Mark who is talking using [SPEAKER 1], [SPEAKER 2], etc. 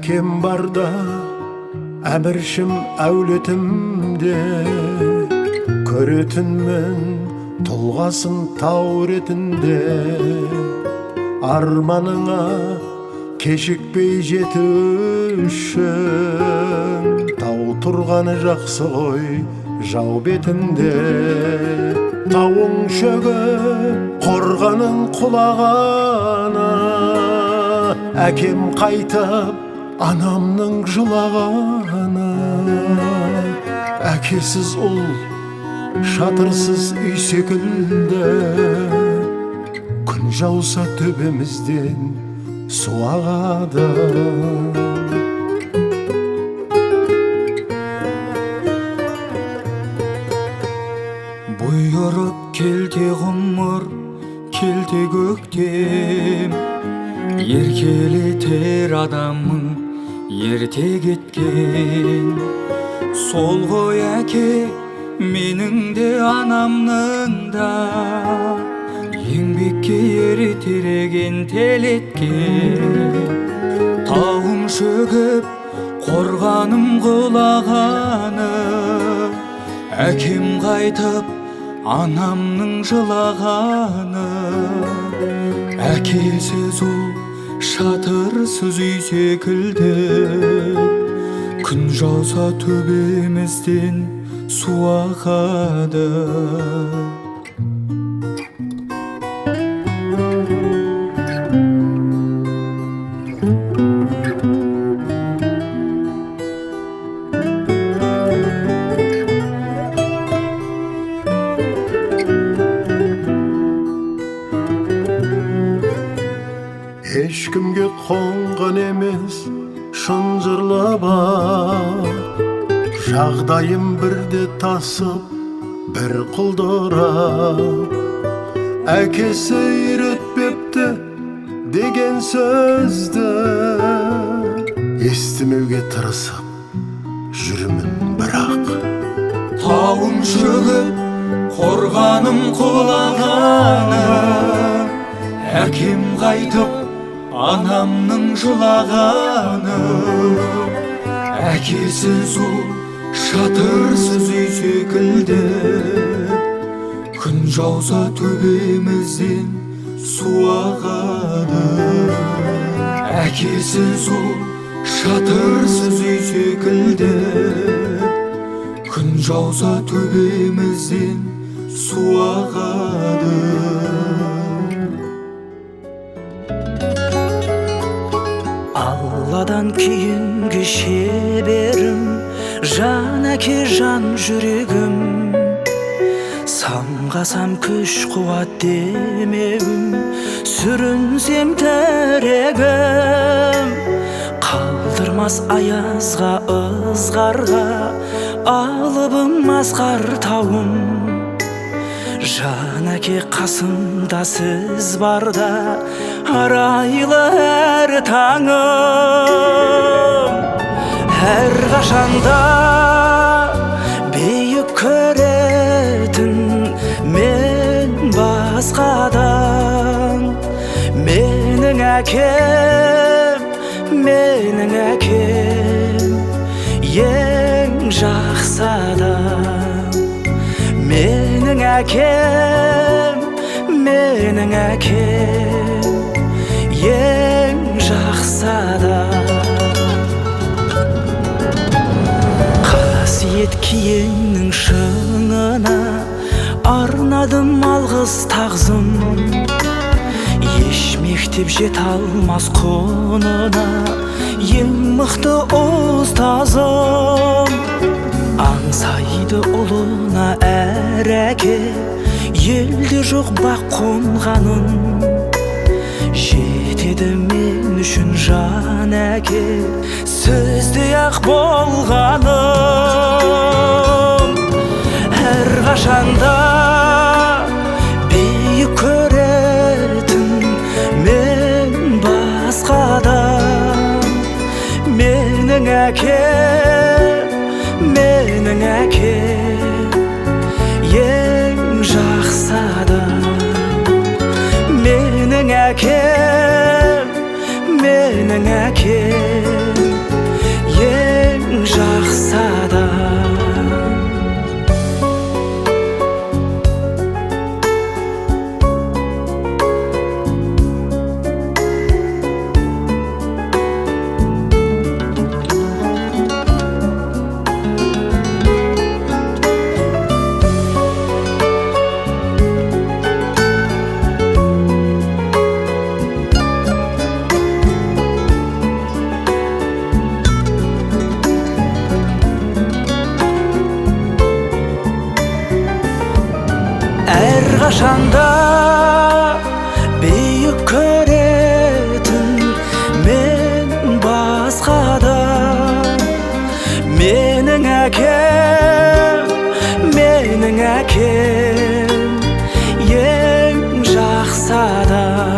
[SPEAKER 1] әкем барда әміршім әулетімде, көретінмін тұлғасын тау ретінде. Арманыңа кешікпей жету үшін тау тұрғаны жақсы ғой жау бетінде. Тауың шөгіп қорғаның құлағаны, әкем қайтып анамның жылағаны. Әкесіз ұл шатырсыз үй секілді, күн жауса төбемізден су ағады.
[SPEAKER 2] Бұйырып келте ғұмыр, келте көктем, еркелетер адамың ерте кеткен. Сол ғой әке, менің де анамның да, еңбекке ертереген телеткен. Тауым шөгіп қорғаным құлағаны, әкем қайтып анамның жылағаны. Әкесіз ұл шатырсыз үй секілді, күн жауса төбемізден су ағады.
[SPEAKER 1] Ешкімге қонған емес шынжырлы бар, жағдайым бірде тасып бір құлдырап. Әкесі үйретпепті деген сөзді естімеуге тырысып жүрмін бірақ.
[SPEAKER 2] Тауым шөгіп қорғаным құлағаны, әкем қайтып анамның жылағаны. Әкесіз ұл шатырсыз үй секілді, күн жауса төбемізден су ағады. Әкесіз ұл шатырсыз үй секілді, күн жауса төбемізден су ағады.
[SPEAKER 3] Алладан кейінгі шеберім, жан әке жан жүрегім. Самғасам күш қуат демеуім, сүрінсем тірегім. Қалдырмас аязға ызғарға, алыбым асқар тауым. Жан әке қасымда сіз барда, арайлы әр таңым. Әр қашанда бейік көретін мен басқадан. Менің әкем, менің әкем, ең жақсы адам. Менің әкем, менің әкем, ең жақсы адам. Қасиет киеңнің шыңына арнадым алғыс тағзым. Еш мектеп жете алмас құнына ең мықты ұстазым. Аңсайды ұлына әр әке, елде жоқ бақ қонғанын. Жетеді мен үшін жан әке, сіздей ақ болғаным. Әр қашанда бейік көретін мен басқадан. Менің әкем, менің әкем, ең жақсы адам. Менің әкем, менің әкем, kaşanda büyük körетін мен басқада менің әкем ең жақсы адам.